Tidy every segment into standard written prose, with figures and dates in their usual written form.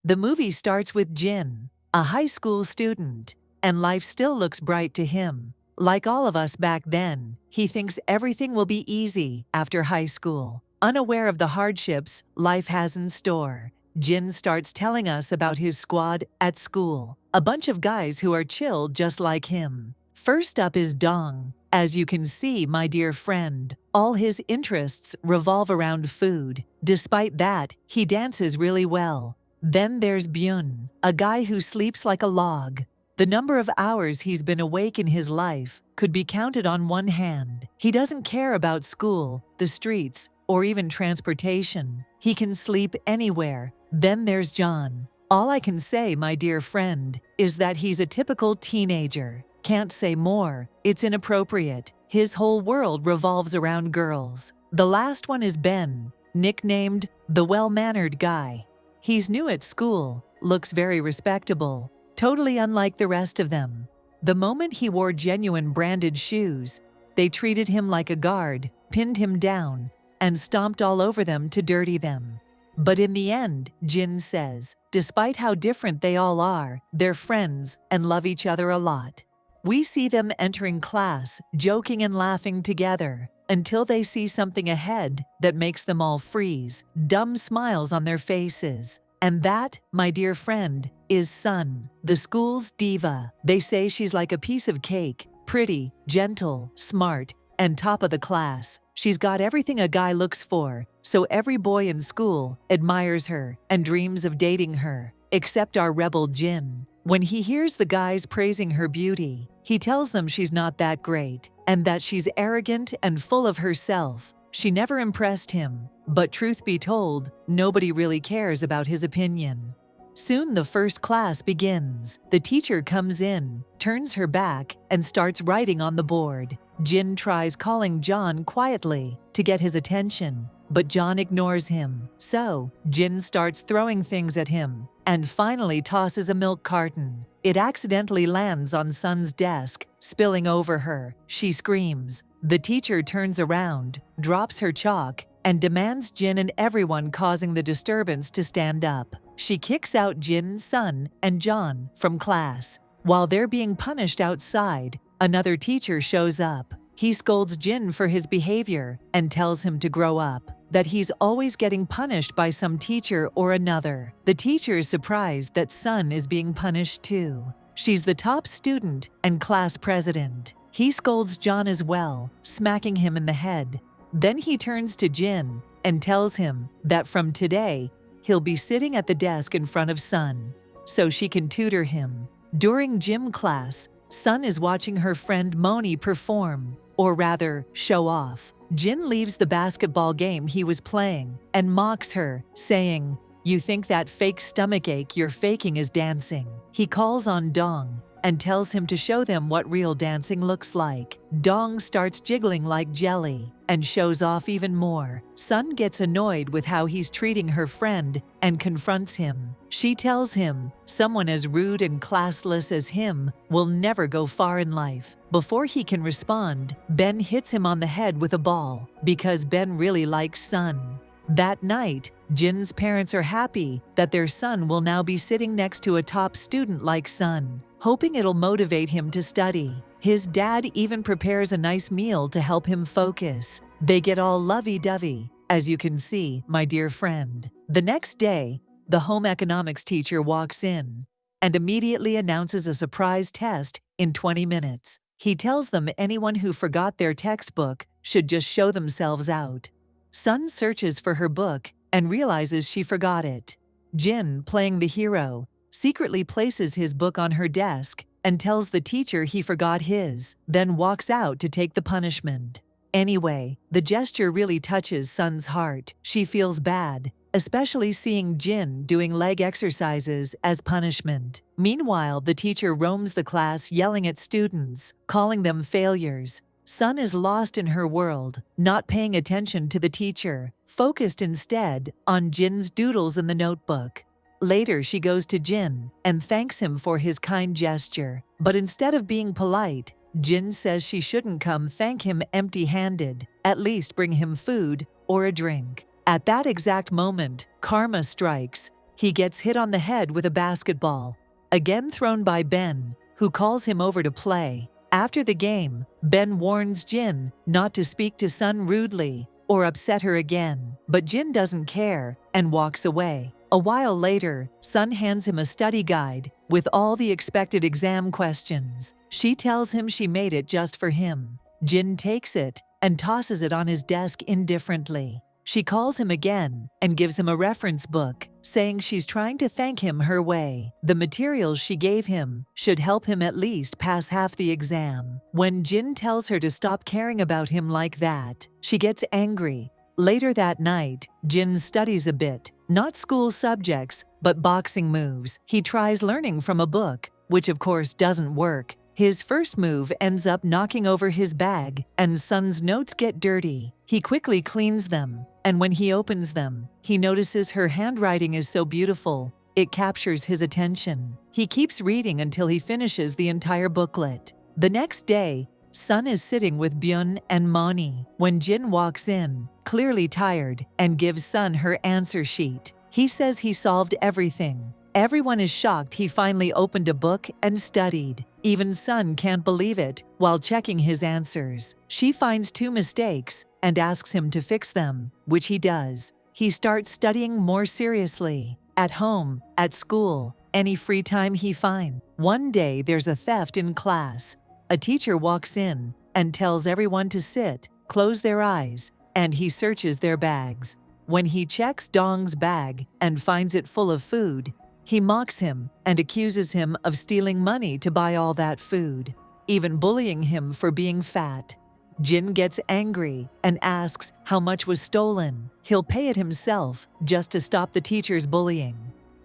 The movie starts with Jin, a high school student, and life still looks bright to him. Like all of us back then, he thinks everything will be easy after high school. Unaware of the hardships life has in store, Jin starts telling us about his squad at school, a bunch of guys who are chill just like him. First up is Dong. As you can see, my dear friend, all his interests revolve around food. Despite that, he dances really well. Then there's Byun, a guy who sleeps like a log. The number of hours he's been awake in his life could be counted on one hand. He doesn't care about school, the streets, or even transportation. He can sleep anywhere. Then there's John. All I can say, my dear friend, is that he's a typical teenager. Can't say more. It's inappropriate. His whole world revolves around girls. The last one is Ben, nicknamed the well-mannered guy. He's new at school, looks very respectable, totally unlike the rest of them. The moment he wore genuine branded shoes, they treated him like a guard, pinned him down, and stomped all over them to dirty them. But in the end, Jin says, despite how different they all are, they're friends and love each other a lot. We see them entering class, joking and laughing together, until they see something ahead that makes them all freeze, dumb smiles on their faces. And that, my dear friend, is Sun, the school's diva. They say she's like a piece of cake, pretty, gentle, smart, and top of the class. She's got everything a guy looks for, so every boy in school admires her and dreams of dating her, except our rebel Jin. When he hears the guys praising her beauty, he tells them she's not that great, and that she's arrogant and full of herself. She never impressed him, but truth be told, nobody really cares about his opinion. Soon the first class begins. The teacher comes in, turns her back, and starts writing on the board. Jin tries calling John quietly to get his attention, but John ignores him. So, Jin starts throwing things at him, and finally tosses a milk carton. It accidentally lands on Sun's desk, spilling over her. She screams. The teacher turns around, drops her chalk, and demands Jin and everyone causing the disturbance to stand up. She kicks out Jin, Sun, and John from class. While they're being punished outside, another teacher shows up. He scolds Jin for his behavior and tells him to grow up, that he's always getting punished by some teacher or another. The teacher is surprised that Sun is being punished too. She's the top student and class president. He scolds John as well, smacking him in the head. Then he turns to Jin and tells him that from today, he'll be sitting at the desk in front of Sun, so she can tutor him. During gym class, Sun is watching her friend Moni perform, or rather, show off. Jin leaves the basketball game he was playing and mocks her, saying, "You think that fake stomachache you're faking is dancing." He calls on Dong and tells him to show them what real dancing looks like. Dong starts jiggling like jelly and shows off even more. Sun gets annoyed with how he's treating her friend and confronts him. She tells him someone as rude and classless as him will never go far in life. Before he can respond, Ben hits him on the head with a ball because Ben really likes Sun. That night, Jin's parents are happy that their son will now be sitting next to a top student like Sun, hoping it'll motivate him to study. His dad even prepares a nice meal to help him focus. They get all lovey-dovey, as you can see, my dear friend. The next day, the home economics teacher walks in and immediately announces a surprise test in 20 minutes. He tells them anyone who forgot their textbook should just show themselves out. Sun searches for her book and realizes she forgot it. Jin, playing the hero, secretly places his book on her desk and tells the teacher he forgot his, then walks out to take the punishment. Anyway, the gesture really touches Sun's heart. She feels bad, especially seeing Jin doing leg exercises as punishment. Meanwhile, the teacher roams the class yelling at students, calling them failures. Sun is lost in her world, not paying attention to the teacher, focused instead on Jin's doodles in the notebook. Later, she goes to Jin and thanks him for his kind gesture. But instead of being polite, Jin says she shouldn't come thank him empty-handed, at least bring him food or a drink. At that exact moment, karma strikes. he gets hit on the head with a basketball, again thrown by Ben, who calls him over to play. After the game, Ben warns Jin not to speak to Sun rudely or upset her again, but Jin doesn't care and walks away. A while later, Sun hands him a study guide with all the expected exam questions. She tells him she made it just for him. Jin takes it and tosses it on his desk indifferently. She calls him again and gives him a reference book, saying she's trying to thank him her way. The materials she gave him should help him at least pass half the exam. When Jin tells her to stop caring about him like that, she gets angry. Later that night, Jin studies a bit, not school subjects, but boxing moves. He tries learning from a book, which of course doesn't work. His first move ends up knocking over his bag, and Sun's notes get dirty. He quickly cleans them, and when he opens them, he notices her handwriting is so beautiful, it captures his attention. He keeps reading until he finishes the entire booklet. The next day, Sun is sitting with Byun and Moni when Jin walks in, clearly tired, and gives Sun her answer sheet. He says he solved everything. Everyone is shocked he finally opened a book and studied. Even Sun can't believe it while checking his answers. She finds 2 mistakes and asks him to fix them, which he does. He starts studying more seriously. At home, at school, any free time he finds. One day there's a theft in class. A teacher walks in and tells everyone to sit, close their eyes, and he searches their bags. When he checks Dong's bag and finds it full of food, he mocks him and accuses him of stealing money to buy all that food, even bullying him for being fat. Jin gets angry and asks how much was stolen. He'll pay it himself just to stop the teacher's bullying.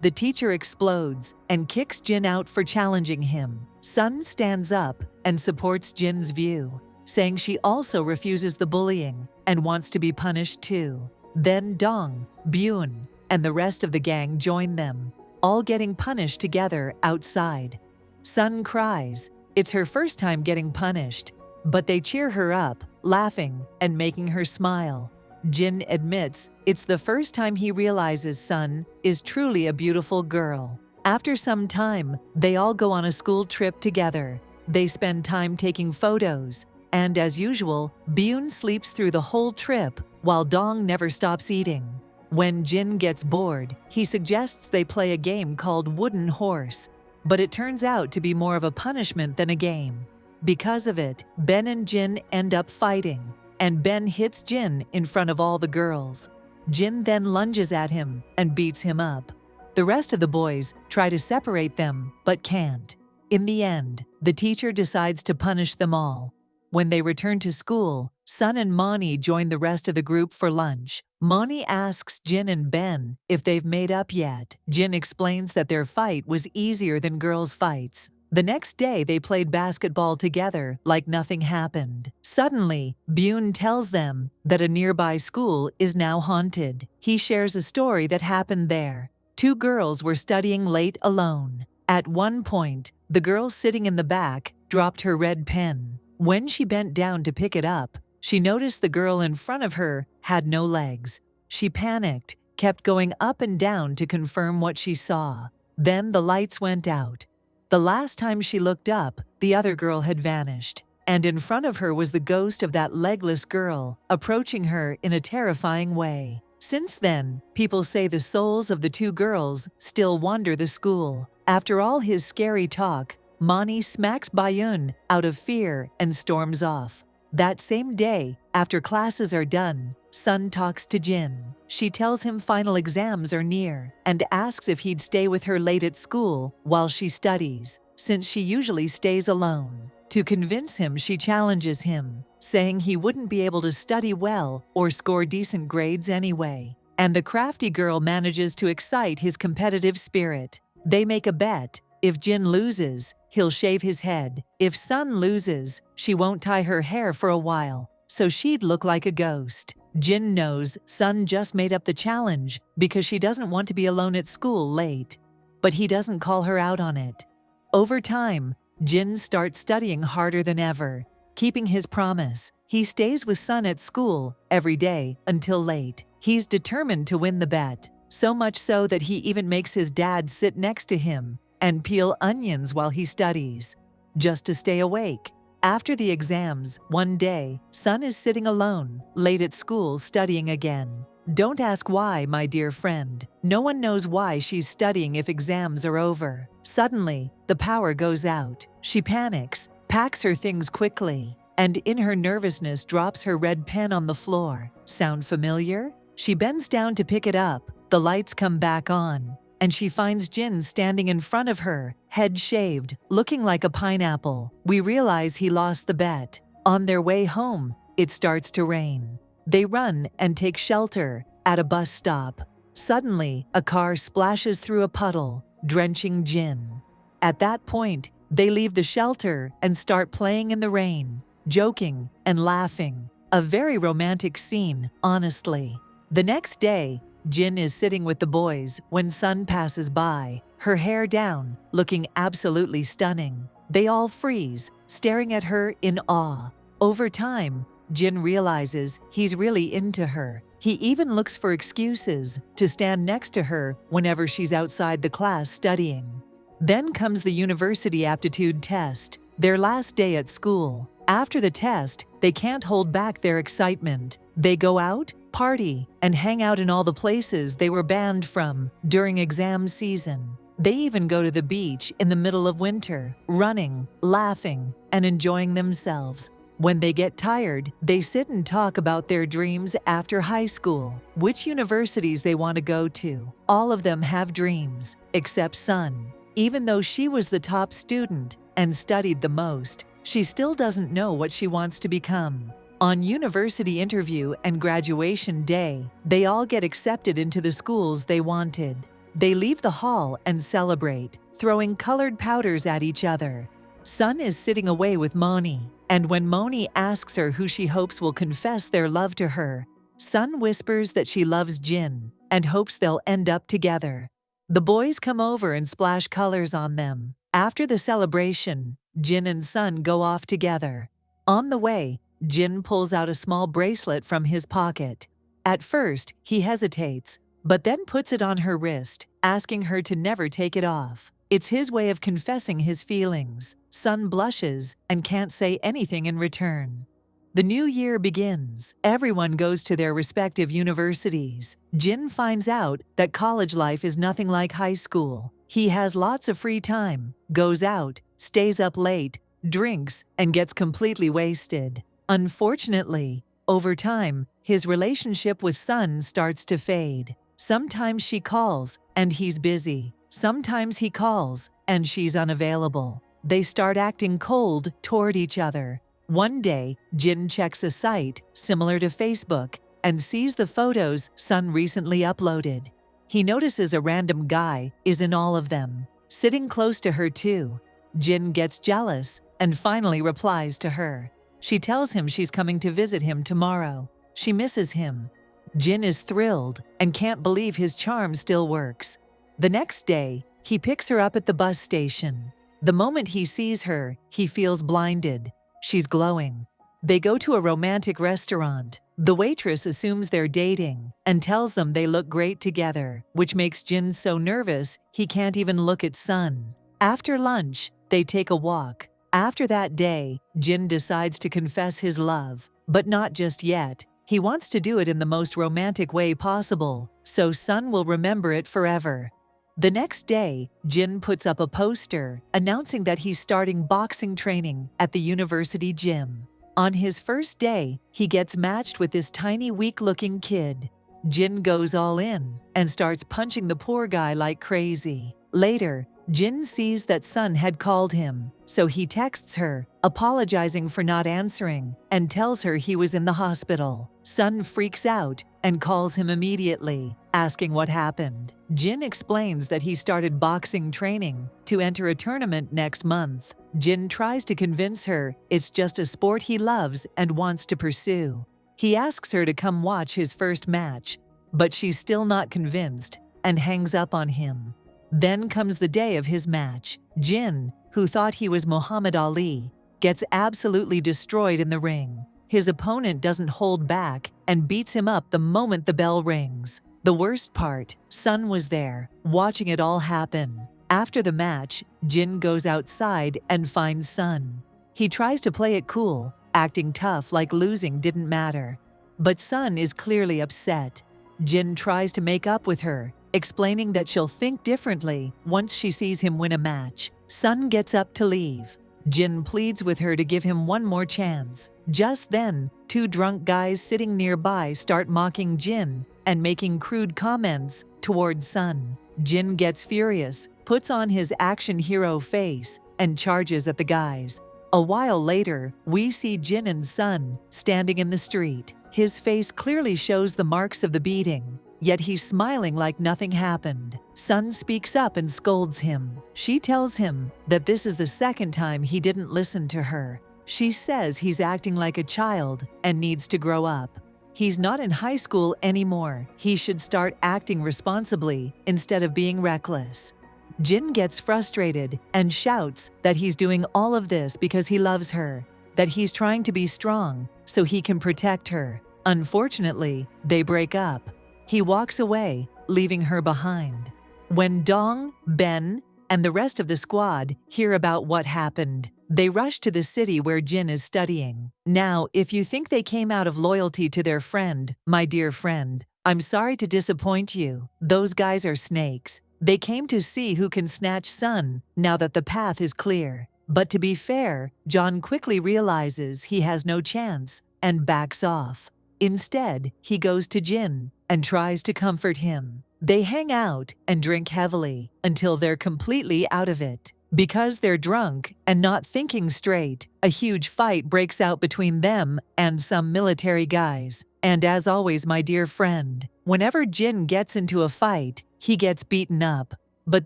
The teacher explodes and kicks Jin out for challenging him. Sun stands up and supports Jin's view, saying she also refuses the bullying and wants to be punished too. Then Dong, Byun, and the rest of the gang join them, all getting punished together outside. Sun cries. It's her first time getting punished, but they cheer her up, laughing and making her smile. Jin admits it's the first time he realizes Sun is truly a beautiful girl. After some time, they all go on a school trip together. They spend time taking photos, and as usual, Byun sleeps through the whole trip while Dong never stops eating. When Jin gets bored, he suggests they play a game called Wooden Horse, but it turns out to be more of a punishment than a game. Because of it, Ben and Jin end up fighting, and Ben hits Jin in front of all the girls. Jin then lunges at him and beats him up. The rest of the boys try to separate them, but can't. In the end, the teacher decides to punish them all. When they return to school, Sun and Moni join the rest of the group for lunch. Moni asks Jin and Ben if they've made up yet. Jin explains that their fight was easier than girls' fights. The next day, they played basketball together like nothing happened. Suddenly, Byun tells them that a nearby school is now haunted. He shares a story that happened there. 2 girls were studying late alone. At one point, the girl sitting in the back dropped her red pen. When she bent down to pick it up, she noticed the girl in front of her had no legs. She panicked, kept going up and down to confirm what she saw. Then the lights went out. The last time she looked up, the other girl had vanished, and in front of her was the ghost of that legless girl, approaching her in a terrifying way. Since then, people say the souls of the 2 girls still wander the school. After all his scary talk, Moni smacks Byun out of fear and storms off. That same day, after classes are done, Sun talks to Jin. She tells him final exams are near and asks if he'd stay with her late at school while she studies, since she usually stays alone. To convince him, she challenges him, saying he wouldn't be able to study well or score decent grades anyway. And the crafty girl manages to excite his competitive spirit. They make a bet. If Jin loses, he'll shave his head. If Sun loses, she won't tie her hair for a while, so she'd look like a ghost. Jin knows Sun just made up the challenge because she doesn't want to be alone at school late, but he doesn't call her out on it. Over time, Jin starts studying harder than ever, keeping his promise. He stays with Sun at school every day until late. He's determined to win the bet. so much so that he even makes his dad sit next to him and peel onions while he studies, just to stay awake. After the exams, one day, Sun is sitting alone, late at school, studying again. Don't ask why, my dear friend. No one knows why she's studying if exams are over. Suddenly, the power goes out. She panics, packs her things quickly, and in her nervousness drops her red pen on the floor. Sound familiar? She bends down to pick it up. The lights come back on, and she finds Jin standing in front of her, head shaved, looking like a pineapple. We realize he lost the bet. On their way home, it starts to rain. They run and take shelter at a bus stop. Suddenly, a car splashes through a puddle, drenching Jin. At that point, they leave the shelter and start playing in the rain, joking and laughing. A very romantic scene, honestly. The next day, Jin is sitting with the boys when Sun passes by, her hair down, looking absolutely stunning. They all freeze, staring at her in awe. Over time, Jin realizes he's really into her. He even looks for excuses to stand next to her whenever she's outside the class studying. Then comes the university aptitude test, their last day at school. After the test, they can't hold back their excitement. They go out, party, and hang out in all the places they were banned from during exam season. They even go to the beach in the middle of winter, running, laughing, and enjoying themselves. When they get tired, they sit and talk about their dreams after high school, which universities they want to go to. All of them have dreams, except Sun. Even though she was the top student and studied the most, she still doesn't know what she wants to become. On university interview and graduation day, they all get accepted into the schools they wanted. They leave the hall and celebrate, throwing colored powders at each other. Sun is sitting away with Moni, and when Moni asks her who she hopes will confess their love to her, Sun whispers that she loves Jin and hopes they'll end up together. The boys come over and splash colors on them. After the celebration, Jin and Sun go off together. On the way, Jin pulls out a small bracelet from his pocket. At first, he hesitates, but then puts it on her wrist, asking her to never take it off. It's his way of confessing his feelings. Sun blushes and can't say anything in return. The new year begins. Everyone goes to their respective universities. Jin finds out that college life is nothing like high school. He has lots of free time, goes out, stays up late, drinks, and gets completely wasted. Unfortunately, over time, his relationship with Sun starts to fade. Sometimes she calls, and he's busy. Sometimes he calls, and she's unavailable. They start acting cold toward each other. One day, Jin checks a site similar to Facebook and sees the photos Sun recently uploaded. He notices a random guy is in all of them, sitting close to her too. Jin gets jealous and finally replies to her. She tells him she's coming to visit him tomorrow. She misses him. Jin is thrilled and can't believe his charm still works. The next day, he picks her up at the bus station. The moment he sees her, he feels blinded. She's glowing. They go to a romantic restaurant. The waitress assumes they're dating and tells them they look great together, which makes Jin so nervous he can't even look at Sun. After lunch, they take a walk. After that day, Jin decides to confess his love, but not just yet. He wants to do it in the most romantic way possible, so Sun will remember it forever. The next day, Jin puts up a poster announcing that he's starting boxing training at the university gym. On his first day, he gets matched with this tiny, weak-looking kid. Jin goes all in and starts punching the poor guy like crazy. Later, Jin sees that Sun had called him, so he texts her, apologizing for not answering, and tells her he was in the hospital. Sun freaks out and calls him immediately, asking what happened. Jin explains that he started boxing training to enter a tournament next month. Jin tries to convince her it's just a sport he loves and wants to pursue. He asks her to come watch his first match, but she's still not convinced and hangs up on him. Then comes the day of his match. Jin, who thought he was Muhammad Ali, gets absolutely destroyed in the ring. His opponent doesn't hold back and beats him up the moment the bell rings. The worst part, Sun was there, watching it all happen. After the match, Jin goes outside and finds Sun. He tries to play it cool, acting tough like losing didn't matter. But Sun is clearly upset. Jin tries to make up with her, explaining that she'll think differently once she sees him win a match. Sun gets up to leave. Jin pleads with her to give him one more chance. Just then, two drunk guys sitting nearby start mocking Jin and making crude comments towards Sun. Jin gets furious, puts on his action hero face, and charges at the guys. A while later, we see Jin and Sun standing in the street. His face clearly shows the marks of the beating, yet he's smiling like nothing happened. Sun speaks up and scolds him. She tells him that this is the second time he didn't listen to her. She says he's acting like a child and needs to grow up. He's not in high school anymore. He should start acting responsibly instead of being reckless. Jin gets frustrated and shouts that he's doing all of this because he loves her, that he's trying to be strong so he can protect her. Unfortunately, they break up. He walks away, leaving her behind. When Dong, Ben, and the rest of the squad hear about what happened, they rush to the city where Jin is studying. Now, if you think they came out of loyalty to their friend, my dear friend, I'm sorry to disappoint you. Those guys are snakes. They came to see who can snatch Sun now that the path is clear. But to be fair, John quickly realizes he has no chance and backs off. Instead, he goes to Jin and tries to comfort him. They hang out and drink heavily until they're completely out of it. Because they're drunk and not thinking straight, a huge fight breaks out between them and some military guys. And as always, my dear friend, whenever Jin gets into a fight, he gets beaten up. But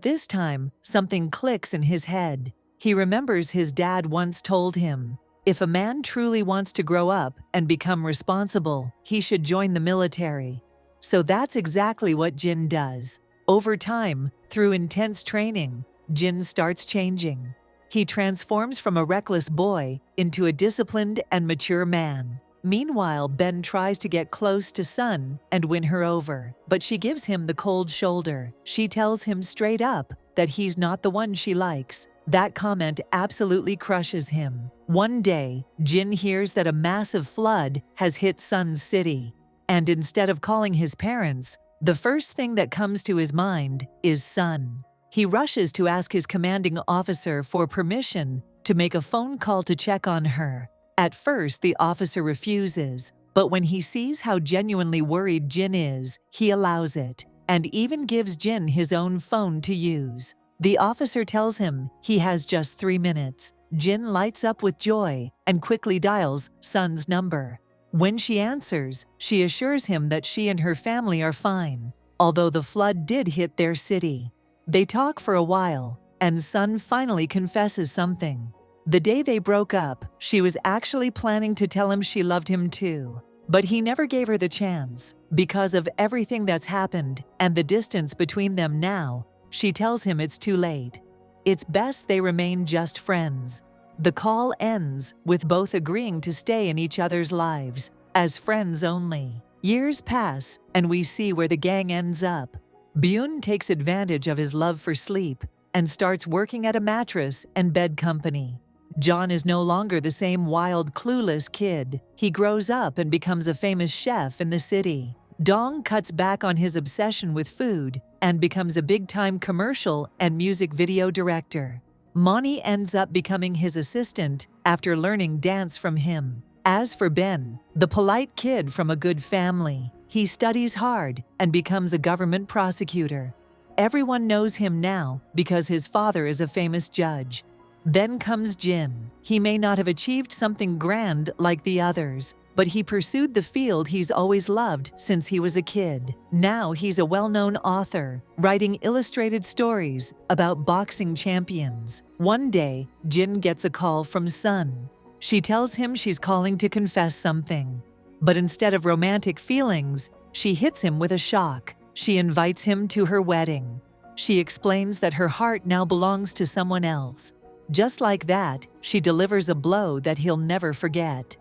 this time, something clicks in his head. He remembers his dad once told him, if a man truly wants to grow up and become responsible, he should join the military. So that's exactly what Jin does. Over time, through intense training, Jin starts changing. He transforms from a reckless boy into a disciplined and mature man. Meanwhile, Ben tries to get close to Sun and win her over, but she gives him the cold shoulder. She tells him straight up that he's not the one she likes. That comment absolutely crushes him. One day, Jin hears that a massive flood has hit Sun's city, and instead of calling his parents, the first thing that comes to his mind is Sun. He rushes to ask his commanding officer for permission to make a phone call to check on her. At first, the officer refuses, but when he sees how genuinely worried Jin is, he allows it, and even gives Jin his own phone to use. The officer tells him he has just 3 minutes. Jin lights up with joy and quickly dials Sun's number. When she answers, she assures him that she and her family are fine, although the flood did hit their city. They talk for a while, and Sun finally confesses something. The day they broke up, she was actually planning to tell him she loved him too. But he never gave her the chance. Because of everything that's happened and the distance between them now, she tells him it's too late. It's best they remain just friends. The call ends with both agreeing to stay in each other's lives, as friends only. Years pass, and we see where the gang ends up. Byun takes advantage of his love for sleep and starts working at a mattress and bed company. John is no longer the same wild, clueless kid. He grows up and becomes a famous chef in the city. Dong cuts back on his obsession with food and becomes a big-time commercial and music video director. Moni ends up becoming his assistant after learning dance from him. As for Ben, the polite kid from a good family, he studies hard and becomes a government prosecutor. Everyone knows him now because his father is a famous judge. Then comes Jin. He may not have achieved something grand like the others, but he pursued the field he's always loved since he was a kid. Now he's a well-known author, writing illustrated stories about boxing champions. One day, Jin gets a call from Sun. She tells him she's calling to confess something. But instead of romantic feelings, she hits him with a shock. She invites him to her wedding. She explains that her heart now belongs to someone else. Just like that, she delivers a blow that he'll never forget.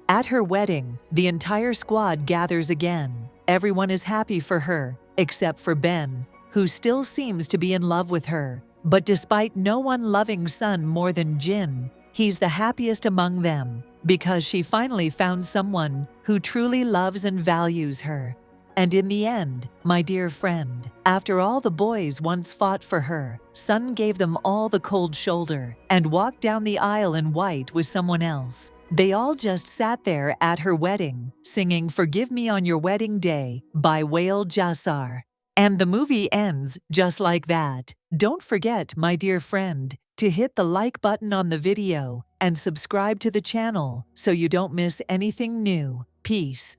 At her wedding, the entire squad gathers again. Everyone is happy for her, except for Ben, who still seems to be in love with her. But despite no one loving Sun more than Jin, he's the happiest among them because she finally found someone who truly loves and values her. And in the end, my dear friend, after all the boys once fought for her, Sun gave them all the cold shoulder and walked down the aisle in white with someone else. They all just sat there at her wedding, singing "Forgive Me on Your Wedding Day" by Wael Jasar. And the movie ends just like that. Don't forget, my dear friend, to hit the like button on the video and subscribe to the channel so you don't miss anything new. Peace.